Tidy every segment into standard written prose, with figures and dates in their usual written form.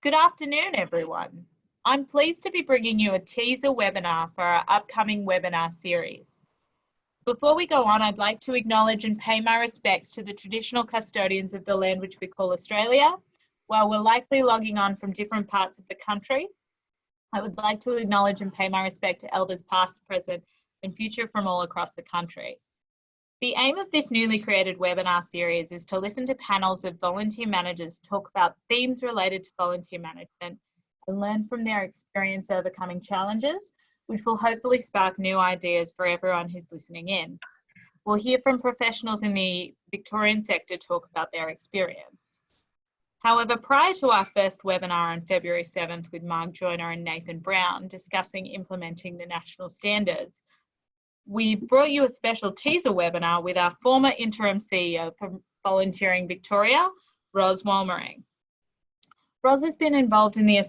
Good afternoon, everyone. I'm pleased to be bringing you a teaser webinar for our upcoming webinar series. Before we go on, I'd like to acknowledge and pay my respects to the traditional custodians of the land which we call Australia. While we're likely logging on from different parts of the country, I would like to acknowledge and pay my respect to elders past, present, and future from all across the country. The aim of this newly created webinar series is to listen to panels of volunteer managers talk about themes related to volunteer management and learn from their experience overcoming challenges, which will hopefully spark new ideas for everyone who's listening in. We'll hear from professionals in the Victorian sector talk about their experience. However, prior to our first webinar on February 7th with Mark Joyner and Nathan Brown discussing implementing the national standards, we brought you a special teaser webinar with our former interim CEO for Volunteering Victoria, Roz Wollmering. Roz has been involved in the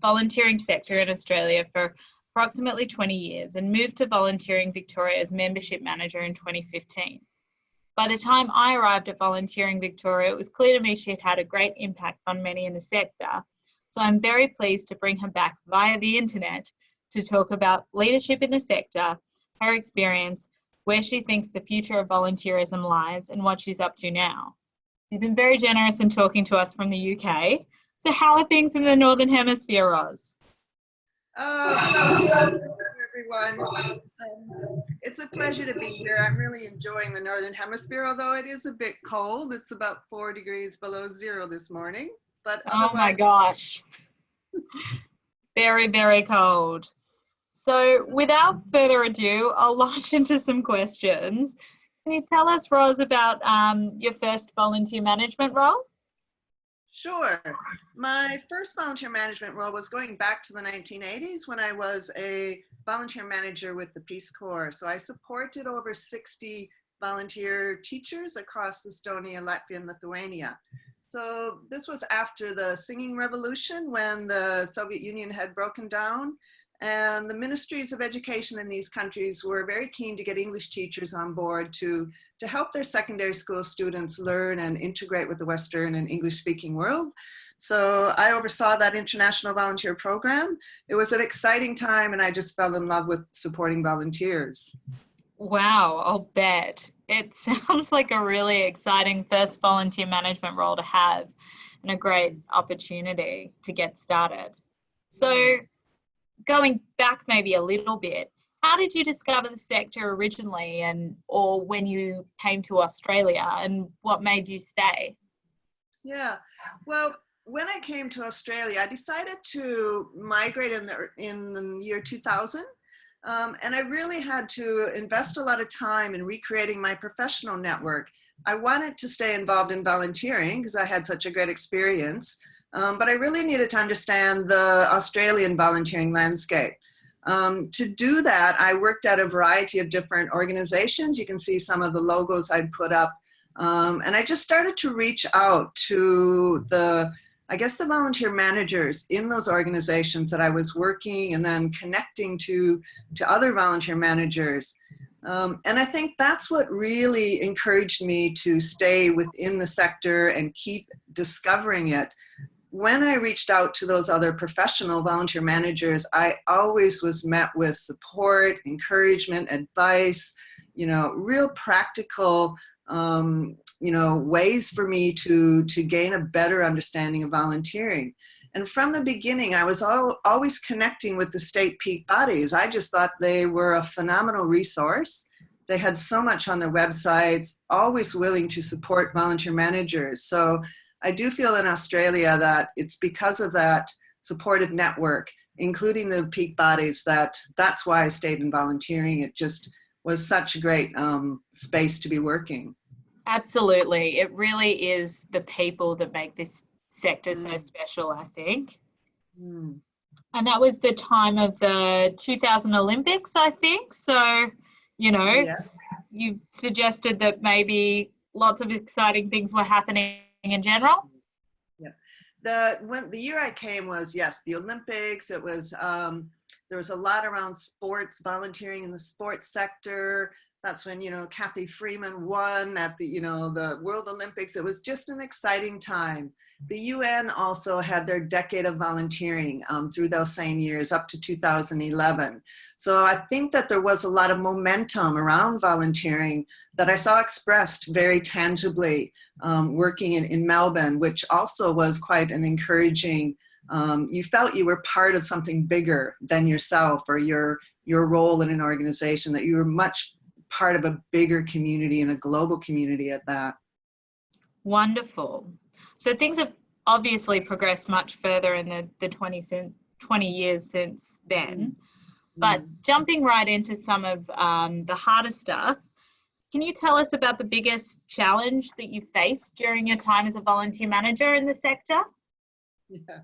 volunteering sector in Australia for approximately 20 years and moved to Volunteering Victoria as membership manager in 2015. By the time I arrived at Volunteering Victoria, it was clear to me she had had a great impact on many in the sector. So I'm very pleased to bring her back via the internet to talk about leadership in the sector, her experience, where she thinks the future of volunteerism lies, and what she's up to now. She's been very generous in talking to us from the UK. So how are things in the Northern Hemisphere, Roz? Hello everyone. It's a pleasure to be here. I'm really enjoying the Northern Hemisphere, although it is a bit cold. It's about 4 degrees below zero this morning. But oh my gosh, very, very cold. So without further ado, I'll launch into some questions. Can you tell us, Roz, about your first volunteer management role? Sure. My first volunteer management role was going back to the 1980s when I was a volunteer manager with the Peace Corps. So I supported over 60 volunteer teachers across Estonia, Latvia, and Lithuania. So this was after the singing revolution when the Soviet Union had broken down. And the ministries of education in these countries were very keen to get English teachers on board to help their secondary school students learn and integrate with the Western and English-speaking world. So I oversaw that international volunteer program. It was an exciting time, and I just fell in love with supporting volunteers. Wow, I'll bet. It sounds like a really exciting first volunteer management role to have and a great opportunity to get started. So, going back maybe a little bit, how did you discover the sector originally or when you came to Australia, and what made you stay? Yeah, well, when I came to Australia, I decided to migrate in the year 2000. And I really had to invest a lot of time in recreating my professional network. I wanted to stay involved in volunteering because I had such a great experience. But I really needed to understand the Australian volunteering landscape. To do that, I worked at a variety of different organizations. You can see some of the logos I put up. And I just started to reach out to the volunteer managers in those organizations that I was working and then connecting to other volunteer managers. And I think that's what really encouraged me to stay within the sector and keep discovering it. When I reached out to those other professional volunteer managers, I always was met with support, encouragement, advice, real practical, ways for me to gain a better understanding of volunteering. And from the beginning, I was always connecting with the state peak bodies. I just thought they were a phenomenal resource. They had so much on their websites, always willing to support volunteer managers. So I do feel in Australia that it's because of that supportive network, including the peak bodies, that's why I stayed in volunteering. It just was such a great space to be working. Absolutely. It really is the people that make this sector so special, I think. And that was the time of the 2000 Olympics, I think. So, you suggested that maybe lots of exciting things were happening in general. Yeah, the year I came was, yes, the Olympics. It was there was a lot around sports, volunteering in the sports sector. That's when, Kathy Freeman won at the World Olympics. It was just an exciting time. The UN also had their decade of volunteering through those same years up to 2011. So I think that there was a lot of momentum around volunteering that I saw expressed very tangibly working in Melbourne, which also was quite an encouraging, you felt you were part of something bigger than yourself or your role in an organization, that you were much part of a bigger community and a global community at that. Wonderful. So things have obviously progressed much further in the 20 years since then. But jumping right into some of the harder stuff, can you tell us about the biggest challenge that you faced during your time as a volunteer manager in the sector? Yeah,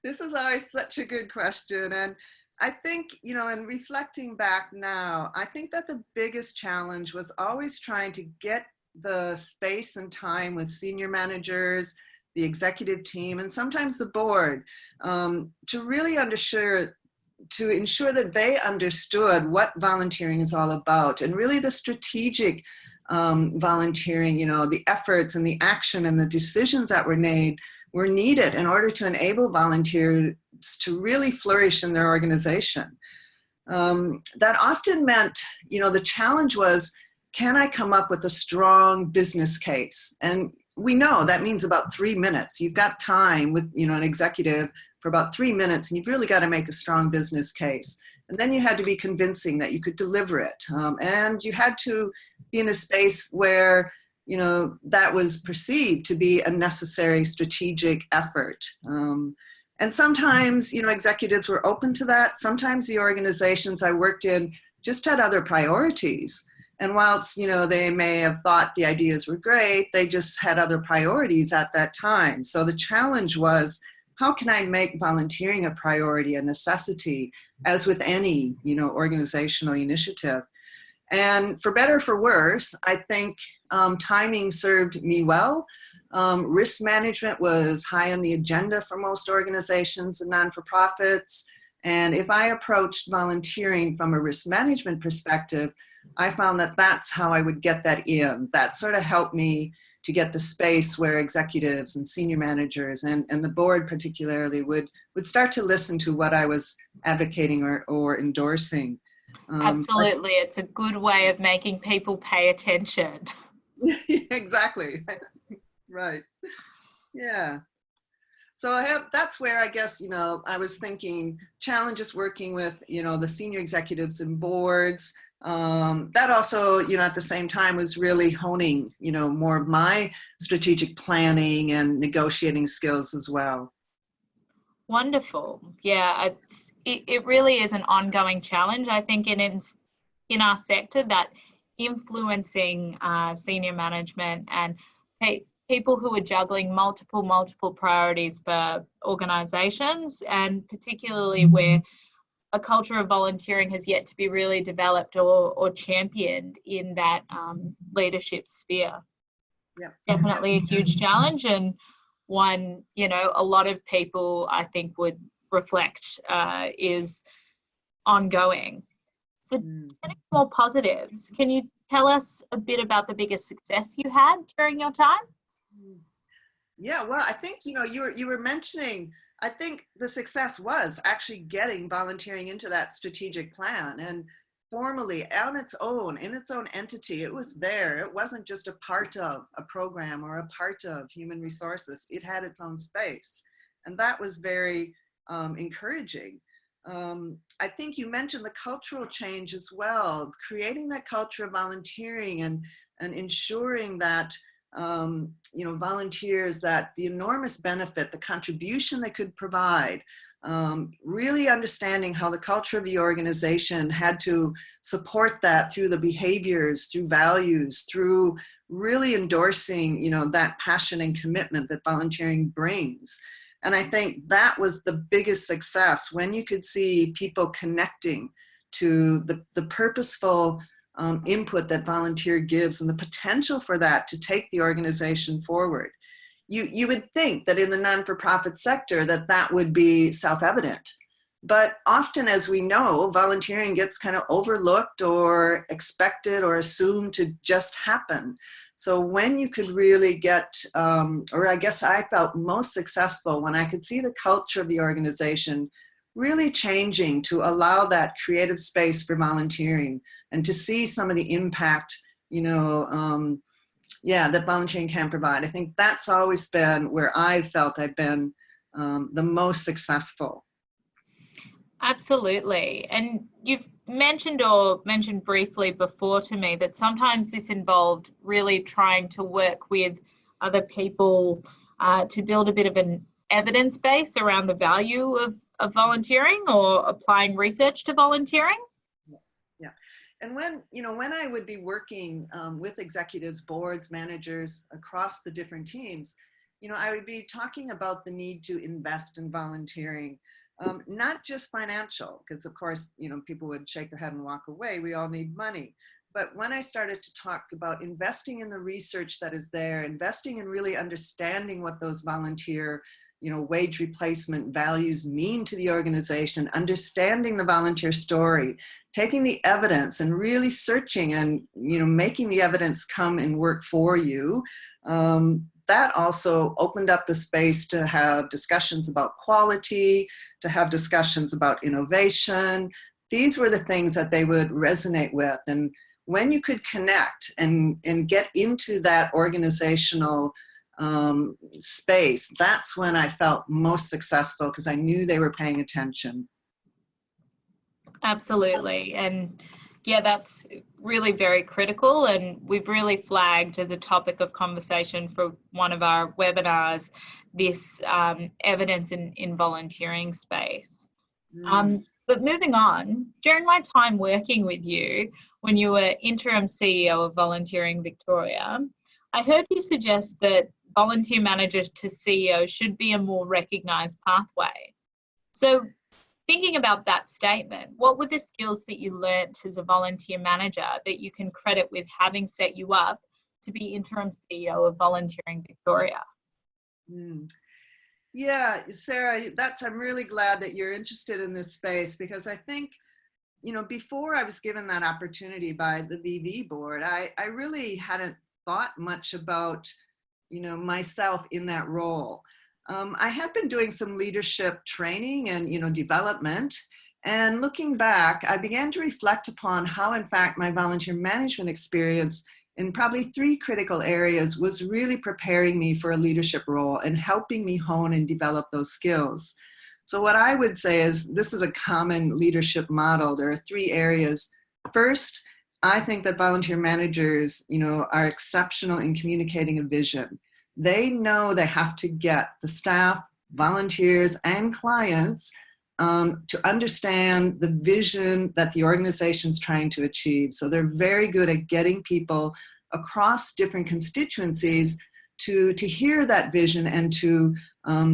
this is always such a good question. And I think, in reflecting back now, I think that the biggest challenge was always trying to get the space and time with senior managers, the executive team, and sometimes the board to really ensure that they understood what volunteering is all about, and really the strategic volunteering, the efforts and the action and the decisions that were needed in order to enable volunteers to really flourish in their organization. That often meant, the challenge was, can I come up with a strong business case? And we know that means about 3 minutes. You've got time with, an executive for about 3 minutes, and you've really got to make a strong business case. And then you had to be convincing that you could deliver it. And you had to be in a space where, that was perceived to be a necessary strategic effort. And sometimes, executives were open to that. Sometimes the organizations I worked in just had other priorities. And whilst, they may have thought the ideas were great, they just had other priorities at that time. So the challenge was, how can I make volunteering a priority, a necessity, as with any, organizational initiative? And for better or for worse, I think timing served me well. Risk management was high on the agenda for most organizations and non-for-profits. And if I approached volunteering from a risk management perspective, I found that that's how I would get that in. That sort of helped me to get the space where executives and senior managers and the board particularly would start to listen to what I was advocating or endorsing. Absolutely. It's a good way of making people pay attention. Exactly. Right. Yeah. So that's where I guess, I was thinking challenges working with, the senior executives and boards. That also, at the same time was really honing, more of my strategic planning and negotiating skills as well. Wonderful. Yeah, it really is an ongoing challenge. I think in our sector that influencing senior management and people who are juggling multiple priorities for organizations, and particularly where a culture of volunteering has yet to be really developed or championed in that leadership sphere. Yep. Definitely a huge challenge, and one, a lot of people I think would reflect is ongoing. So getting more positives, can you tell us a bit about the biggest success you had during your time? Yeah, well, I think, you were mentioning, I think the success was actually getting volunteering into that strategic plan, and formally on its own, in its own entity, it was there. It wasn't just a part of a program or a part of human resources. It had its own space. And that was very encouraging. I think you mentioned the cultural change as well, creating that culture of volunteering and ensuring that volunteers, that the enormous benefit, the contribution they could provide, really understanding how the culture of the organization had to support that through the behaviors, through values, through really endorsing, that passion and commitment that volunteering brings. And I think that was the biggest success, when you could see people connecting to the purposeful input that volunteer gives and the potential for that to take the organization forward. You would think that in the non-for-profit sector that would be self-evident, But often, as we know, volunteering gets kind of overlooked or expected or assumed to just happen. So when you could really get, or I guess I felt most successful when I could see the culture of the organization really changing to allow that creative space for volunteering and to see some of the impact, that volunteering can provide. I think that's always been where I felt I've been the most successful. Absolutely. And you've mentioned briefly before to me that sometimes this involved really trying to work with other people to build a bit of an evidence base around the value of volunteering or applying research to volunteering. Yeah. And when I would be working with executives, boards, managers across the different teams, I would be talking about the need to invest in volunteering. Not just financial, because of course, people would shake their head and walk away. We all need money. But when I started to talk about investing in the research that is there, investing in really understanding what those volunteer, wage replacement values mean to the organization, understanding the volunteer story, taking the evidence and really searching and, making the evidence come and work for you. That also opened up the space to have discussions about quality, to have discussions about innovation. These were the things that they would resonate with. And when you could connect and get into that organizational space, that's when I felt most successful because I knew they were paying attention. Absolutely. And yeah, that's really very critical, and we've really flagged as a topic of conversation for one of our webinars this evidence in volunteering space. But moving on, during my time working with you when you were interim CEO of Volunteering Victoria, I heard you suggest that volunteer managers to CEO should be a more recognised pathway. So thinking about that statement, what were the skills that you learnt as a volunteer manager that you can credit with having set you up to be interim CEO of Volunteering Victoria? Yeah, Sarah, I'm really glad that you're interested in this space, because I think, before I was given that opportunity by the VV board, I really hadn't thought much about, myself in that role. I had been doing some leadership training and, development. And looking back, I began to reflect upon how, in fact, my volunteer management experience in probably 3 critical areas was really preparing me for a leadership role and helping me hone and develop those skills. So what I would say is this is a common leadership model. There are 3 areas. First, I think that volunteer managers, are exceptional in communicating a vision. They know they have to get the staff, volunteers, and clients to understand the vision that the organization's trying to achieve. So they're very good at getting people across different constituencies to hear that vision and to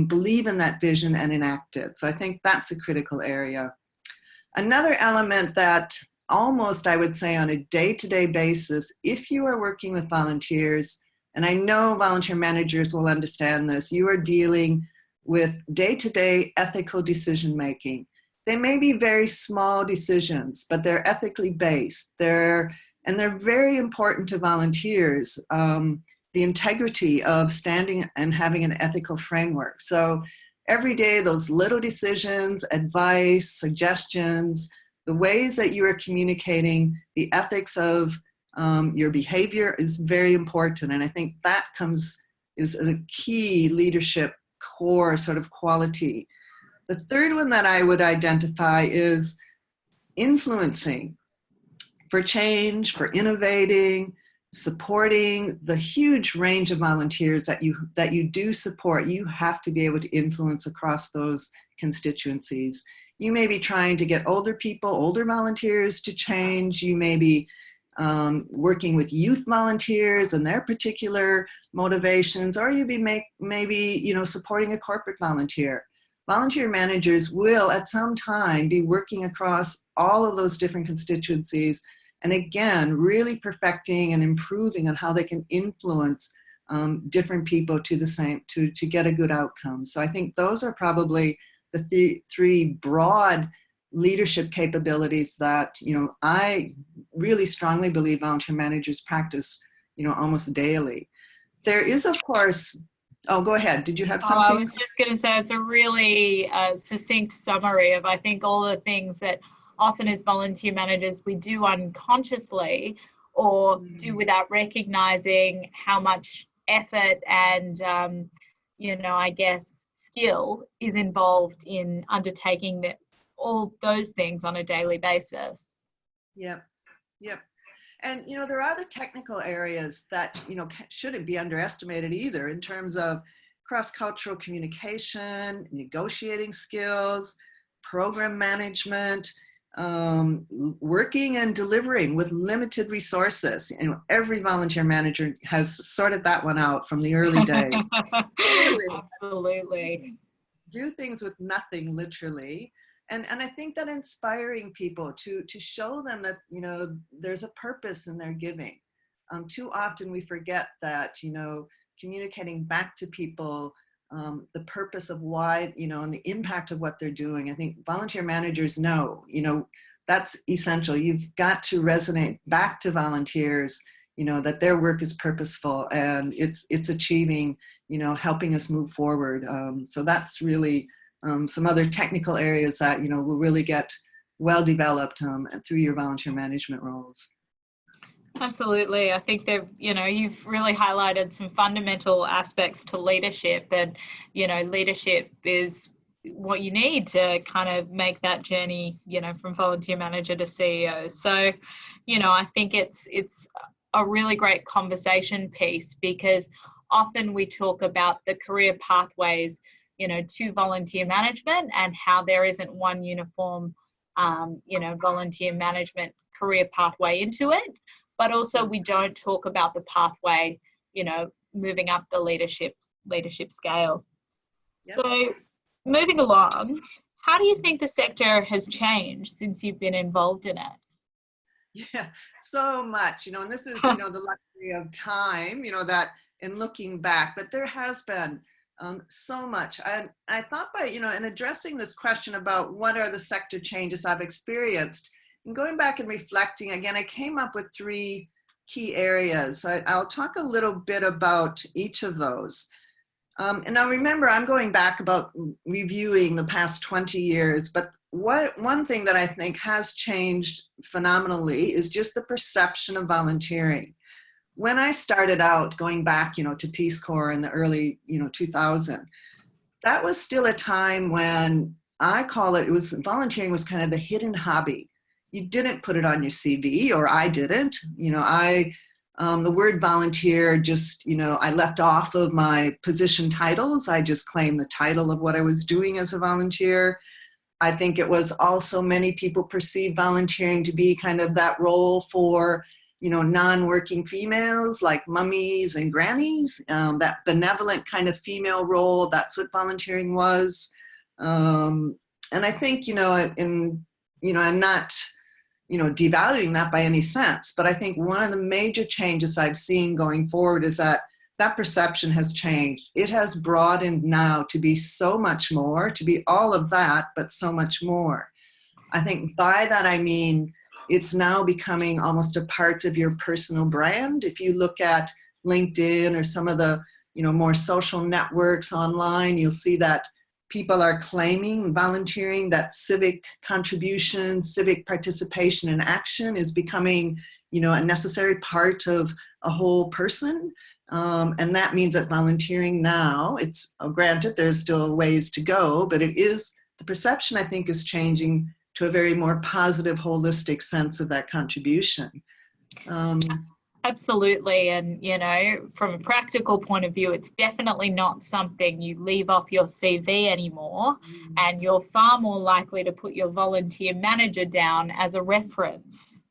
believe in that vision and enact it. So I think that's a critical area. Another element that almost, I would say, on a day-to-day basis, if you are working with volunteers, and I know volunteer managers will understand this, you are dealing with day-to-day ethical decision-making. They may be very small decisions, but they're ethically based. They're very important to volunteers, the integrity of standing and having an ethical framework. So every day, those little decisions, advice, suggestions, the ways that you are communicating the ethics of your behavior is very important. And I think that is a key leadership core sort of quality. The third one that I would identify is influencing for change, for innovating, supporting the huge range of volunteers that you do support. You have to be able to influence across those constituencies. You may be trying to get older volunteers to change. You may be working with youth volunteers and their particular motivations, or you be maybe supporting a corporate volunteer. Volunteer managers will at some time be working across all of those different constituencies, and again, really perfecting and improving on how they can influence different people to get a good outcome. So I think those are probably three broad leadership capabilities that, I really strongly believe volunteer managers practice, almost daily. There is, of course, oh, go ahead. Did you have Oh, I something? was just going to say it's a really succinct summary of, I think, all the things that often as volunteer managers we do unconsciously or do without recognizing how much effort and, I guess, skill is involved in undertaking all those things on a daily basis. Yep. Yep. And, there are other technical areas that, shouldn't be underestimated either in terms of cross-cultural communication, negotiating skills, program management, working and delivering with limited resources. Every volunteer manager has sorted that one out from the early days. Really, absolutely. do things with nothing, literally. And I think that inspiring people to show them that, there's a purpose in their giving. Too often we forget that, communicating back to people the purpose of why, and the impact of what they're doing. I think volunteer managers know, that's essential. You've got to resonate back to volunteers, that their work is purposeful and it's achieving, helping us move forward. So that's really some other technical areas that, will really get well developed through your volunteer management roles. Absolutely. I think you've really highlighted some fundamental aspects to leadership, and, leadership is what you need to kind of make that journey, from volunteer manager to CEO. So, I think it's a really great conversation piece, because often we talk about the career pathways, to volunteer management, and how there isn't one uniform, volunteer management career pathway into it. But also we don't talk about the pathway, moving up the leadership scale. Yep. So moving along, how do you think the sector has changed since you've been involved in it? Yeah, so much, and this is, the luxury of time, that in looking back, but there has been so much. I thought by, in addressing this question about what are the sector changes I've experienced, and going back and reflecting again, I came up with three key areas. I'll talk a little bit about each of those. And now remember, I'm going back about reviewing the past 20 years, but one thing that I think has changed phenomenally is just the perception of volunteering. When I started out going back, to Peace Corps in the early, 2000, that was still a time when volunteering was kind of the hidden hobby. You didn't put it on your CV, or I didn't. The word volunteer just, I left off of my position titles. I just claimed the title of what I was doing as a volunteer. I think it was also many people perceived volunteering to be kind of that role for, non-working females like mummies and grannies, that benevolent kind of female role. That's what volunteering was. And I think, I'm not, devaluing that by any sense, but I think one of the major changes I've seen going forward is that perception has changed. It has broadened now to be so much more, to be all of that, but so much more. I think by that I mean it's now becoming almost a part of your personal brand. If you look at LinkedIn or some of the, more social networks online, you'll see that people are claiming volunteering, that civic contribution, civic participation and action is becoming, a necessary part of a whole person. And that means that volunteering now, it's granted there's still ways to go, but the perception I think is changing to a very more positive, holistic sense of that contribution. Absolutely. And, from a practical point of view, it's definitely not something you leave off your CV anymore. And you're far more likely to put your volunteer manager down as a reference.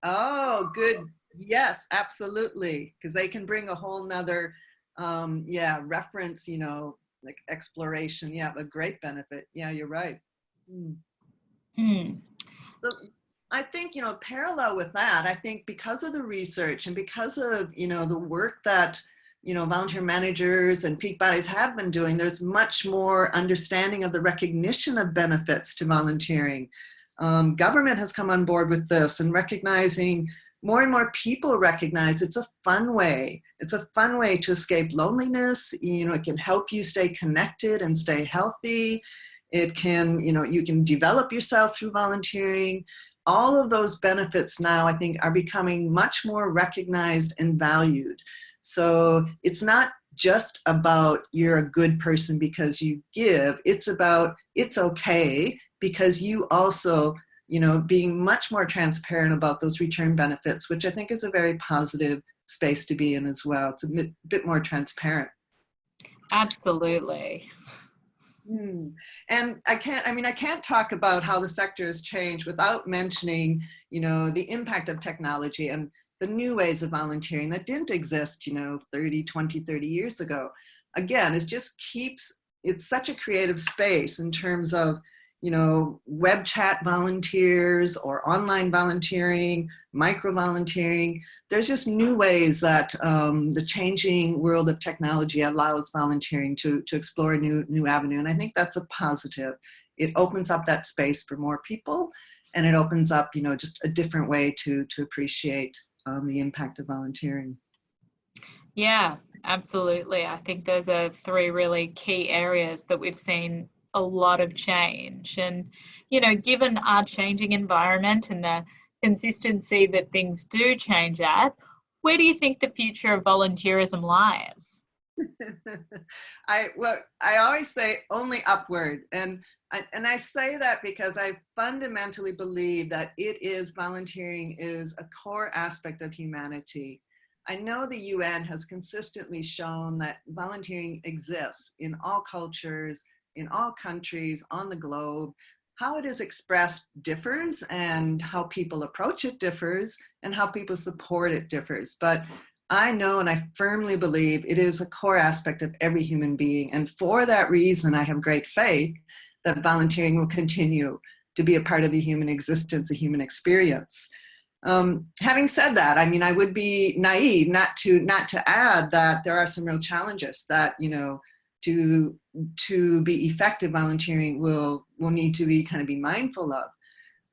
Oh, good. Yes, absolutely. Because they can bring a whole nother, reference, like exploration. Yeah, a great benefit. Yeah, you're right. So I think, parallel with that, I think because of the research and because of, the work that volunteer managers and peak bodies have been doing, there's much more understanding of the recognition of benefits to volunteering. Government has come on board with this and recognizing, more and more people recognize it's a fun way. It's a fun way to escape loneliness. It can help you stay connected and stay healthy. It can, you can develop yourself through volunteering. All of those benefits now, I think, are becoming much more recognized and valued. So it's not just about you're a good person because you give. It's about it's okay because you also, being much more transparent about those return benefits, which I think is a very positive space to be in as well. It's a bit more transparent. Absolutely. And I can't talk about how the sector has changed without mentioning, the impact of technology and the new ways of volunteering that didn't exist, 30 years ago. Again, it's such a creative space in terms of, web chat volunteers or online volunteering, micro volunteering. There's just new ways that the changing world of technology allows volunteering to explore a new avenue. And I think that's a positive. It opens up that space for more people, and it opens up, just a different way to appreciate the impact of volunteering. Yeah, absolutely. I think those are three really key areas that we've seen a lot of change. And, given our changing environment and the consistency that things do change at, where do you think the future of volunteerism lies? I always say only upward. And I say that because I fundamentally believe that volunteering is a core aspect of humanity. I know the UN has consistently shown that volunteering exists in all cultures, in all countries, on the globe. How it is expressed differs, and how people approach it differs, and how people support it differs. But I know and I firmly believe it is a core aspect of every human being. And for that reason, I have great faith that volunteering will continue to be a part of the human existence, a human experience. Having said that, I would be naive not to add that there are some real challenges that, to be effective volunteering will need to be mindful of.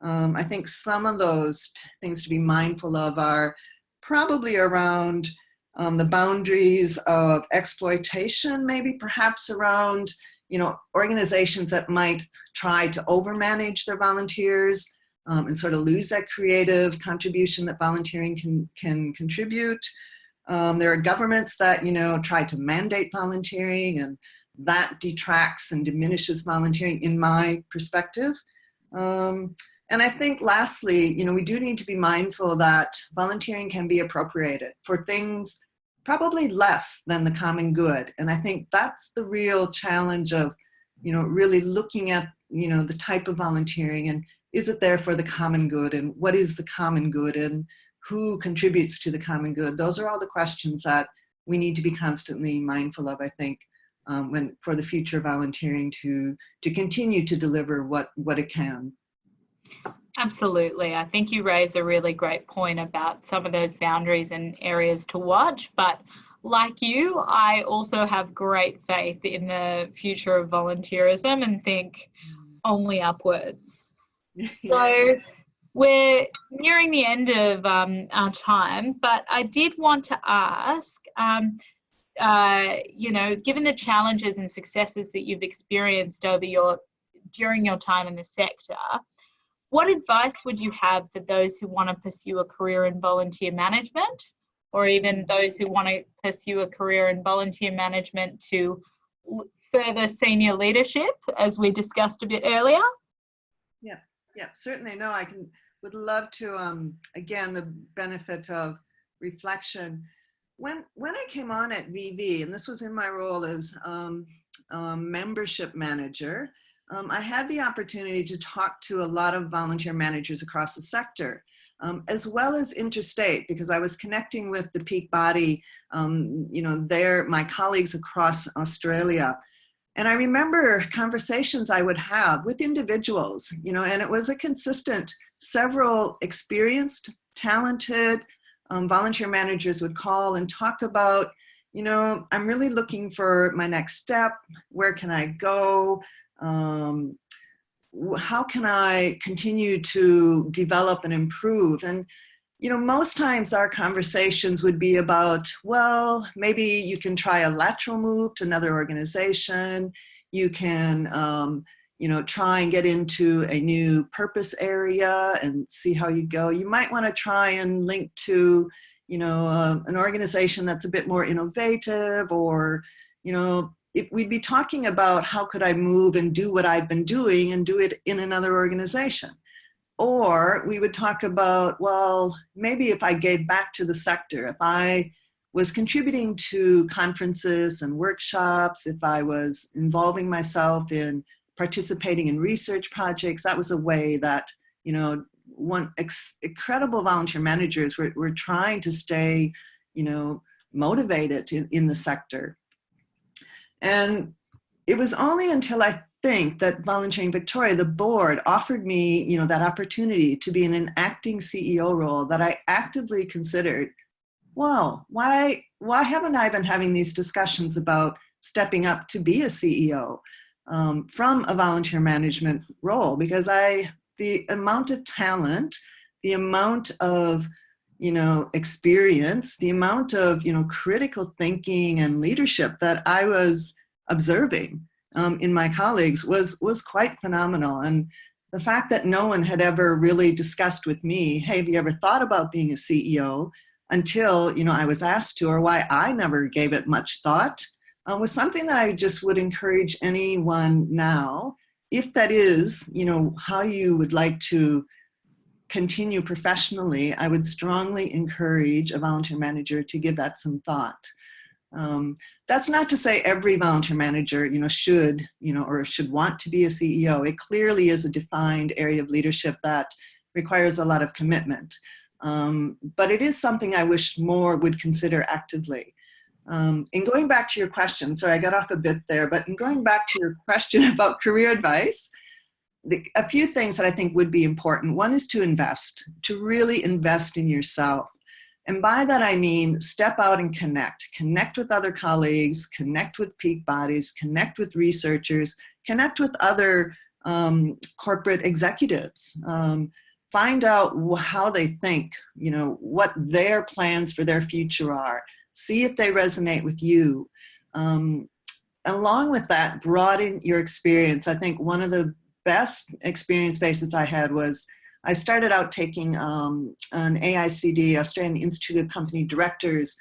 I think some of those things to be mindful of are probably around the boundaries of exploitation, maybe perhaps around, organizations that might try to overmanage their volunteers and sort of lose that creative contribution that volunteering can contribute. There are governments that, try to mandate volunteering, and that detracts and diminishes volunteering in my perspective. And I think lastly, we do need to be mindful that volunteering can be appropriated for things probably less than the common good. And I think that's the real challenge of, really looking at, the type of volunteering, and is it there for the common good, and what is the common good, and who contributes to the common good? Those are all the questions that we need to be constantly mindful of, I think, for the future volunteering to continue to deliver what it can. Absolutely. I think you raise a really great point about some of those boundaries and areas to watch. But like you, I also have great faith in the future of volunteerism and think only upwards. So we're nearing the end of our time, but I did want to ask, given the challenges and successes that you've experienced during your time in the sector, what advice would you have for those who want to pursue a career in volunteer management, or even those who want to pursue a career in volunteer management to further senior leadership, as we discussed a bit earlier? Yeah, certainly. No, would love to, again, the benefit of reflection. When I came on at VV, and this was in my role as membership manager, I had the opportunity to talk to a lot of volunteer managers across the sector, as well as interstate, because I was connecting with the peak body, my colleagues across Australia. And I remember conversations I would have with individuals, and it was a consistent, several experienced, talented volunteer managers would call and talk about, I'm really looking for my next step. Where can I go? How can I continue to develop and improve? And, most times our conversations would be about, well, maybe you can try a lateral move to another organization. You can, try and get into a new purpose area and see how you go. You might want to try and link to, an organization that's a bit more innovative, or, if we'd be talking about how could I move and do what I've been doing and do it in another organization. Or we would talk about, well, maybe if I gave back to the sector, if I was contributing to conferences and workshops, if I was involving myself in participating in research projects, that was a way that, incredible volunteer managers were trying to stay, motivated in the sector. And it was only until I think that Volunteering Victoria, the board, offered me, that opportunity to be in an acting CEO role that I actively considered, well, why haven't I been having these discussions about stepping up to be a CEO from a volunteer management role? Because the amount of talent, the amount of, experience, the amount of, critical thinking and leadership that I was observing in my colleagues was quite phenomenal. And the fact that no one had ever really discussed with me, hey, have you ever thought about being a CEO, until, I was asked to, or why I never gave it much thought, was something that I just would encourage anyone now, if that is, how you would like to continue professionally, I would strongly encourage a volunteer manager to give that some thought. That's not to say every volunteer manager, should, or should want to be a CEO. It clearly is a defined area of leadership that requires a lot of commitment. But it is something I wish more would consider actively. In going back to your question, sorry, I got off a bit there, but in going back to your question about career advice, a few things that I think would be important. One is to really invest in yourself. And by that, I mean, step out and connect with other colleagues, connect with peak bodies, connect with researchers, connect with other corporate executives. Find out how they think, what their plans for their future are. See if they resonate with you. Along with that, broaden your experience. I think one of the best experience bases I had was I started out taking an AICD, Australian Institute of Company Directors,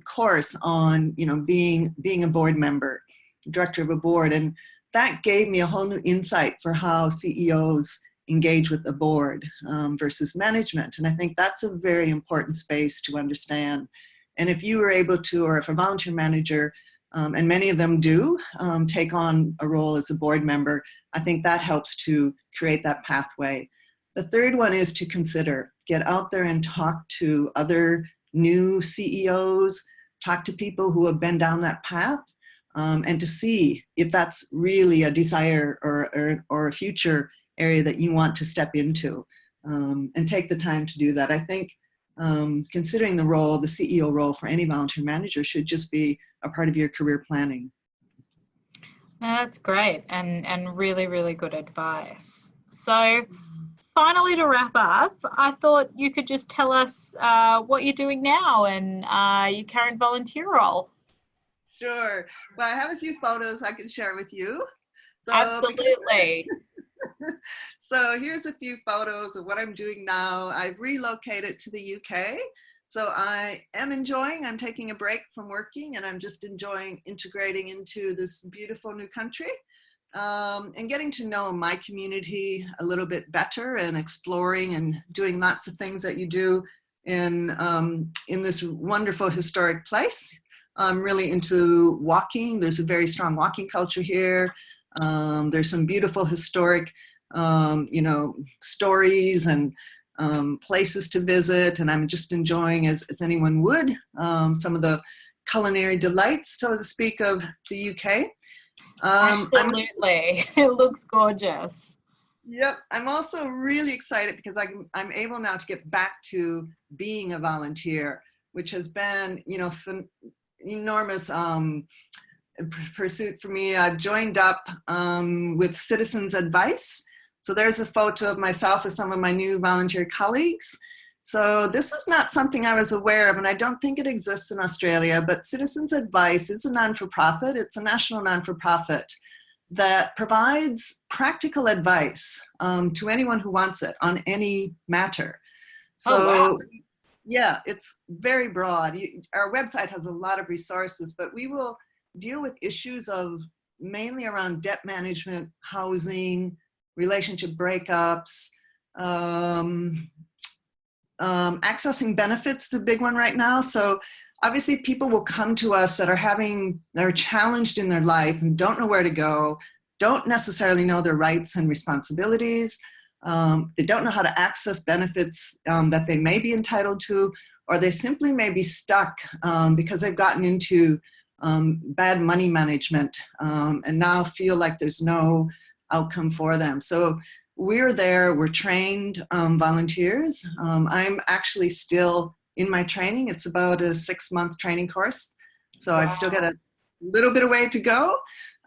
course on, being a board member, director of a board. And that gave me a whole new insight for how CEOs engage with the board versus management. And I think that's a very important space to understand. And if you were able to, or if a volunteer manager, and many of them do, take on a role as a board member, I think that helps to create that pathway. The third one is to get out there and talk to other new CEOs, talk to people who have been down that path, and to see if that's really a desire or a future area that you want to step into, and take the time to do that. I think considering the CEO role for any volunteer manager should just be a part of your career planning. That's great, and really, really good advice. So finally, to wrap up, I thought you could just tell us what you're doing now and your current volunteer role. Sure. Well, I have a few photos I can share with you. So, absolutely. So here's a few photos of what I'm doing now. I've relocated to the UK. So I'm taking a break from working, and I'm just enjoying integrating into this beautiful new country, and getting to know my community a little bit better, and exploring and doing lots of things that you do in this wonderful historic place. I'm really into walking. There's a very strong walking culture here. There's some beautiful historic, stories and places to visit, and I'm just enjoying, as anyone would, some of the culinary delights, so to speak, of the UK. Absolutely. It looks gorgeous. Yep. I'm also really excited because I'm able now to get back to being a volunteer, which has been, enormous pursuit for me. I've joined up with Citizens Advice. So there's a photo of myself with some of my new volunteer colleagues. So this is not something I was aware of, and I don't think it exists in Australia, but Citizens Advice is a non-for-profit. It's a national non-for-profit that provides practical advice to anyone who wants it on any matter. So, Oh, wow. yeah, it's very broad. Our website has a lot of resources, but we will deal with issues of mainly around debt management, housing, relationship breakups, accessing benefits, the big one right now. So obviously people will come to us that are challenged in their life and don't know where to go, don't necessarily know their rights and responsibilities. They don't know how to access benefits that they may be entitled to, or they simply may be stuck because they've gotten into bad money management and now feel like there's no outcome for them. So we're there, we're trained volunteers. I'm actually still in my training. It's about a 6-month training course. So Wow. I've still got a little bit of way to go.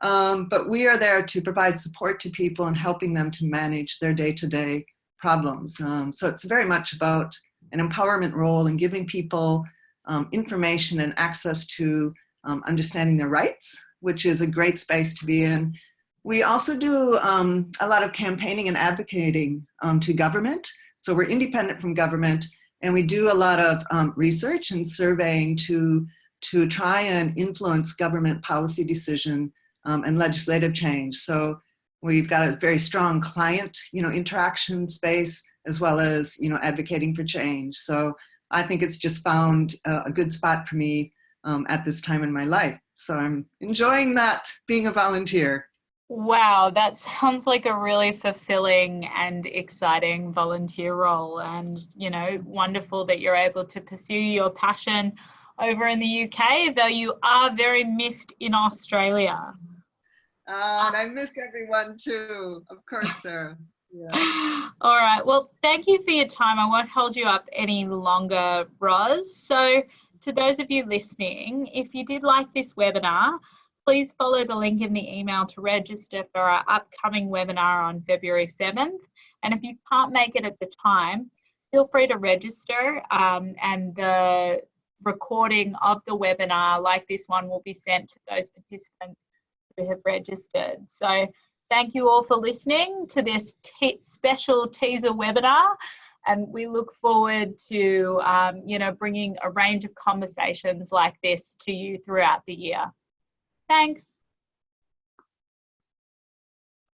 But we are there to provide support to people and helping them to manage their day-to-day problems. So it's very much about an empowerment role and giving people information and access to understanding their rights, which is a great space to be in. We also do a lot of campaigning and advocating to government. So we're independent from government, and we do a lot of research and surveying to try and influence government policy decision and legislative change. So we've got a very strong client, interaction space, as well as, advocating for change. So I think it's just found a good spot for me at this time in my life. So I'm enjoying that, being a volunteer. Wow, that sounds like a really fulfilling and exciting volunteer role, and wonderful that you're able to pursue your passion over in the UK, though you are very missed in Australia. And I miss everyone too, of course, sir. Yeah. All right, well, thank you for your time. I won't hold you up any longer, Roz. So to those of you listening, if you did like this webinar, please follow the link in the email to register for our upcoming webinar on February 7th. And if you can't make it at the time, feel free to register, and the recording of the webinar like this one will be sent to those participants who have registered. So thank you all for listening to this special teaser webinar, and we look forward to bringing a range of conversations like this to you throughout the year. Thanks.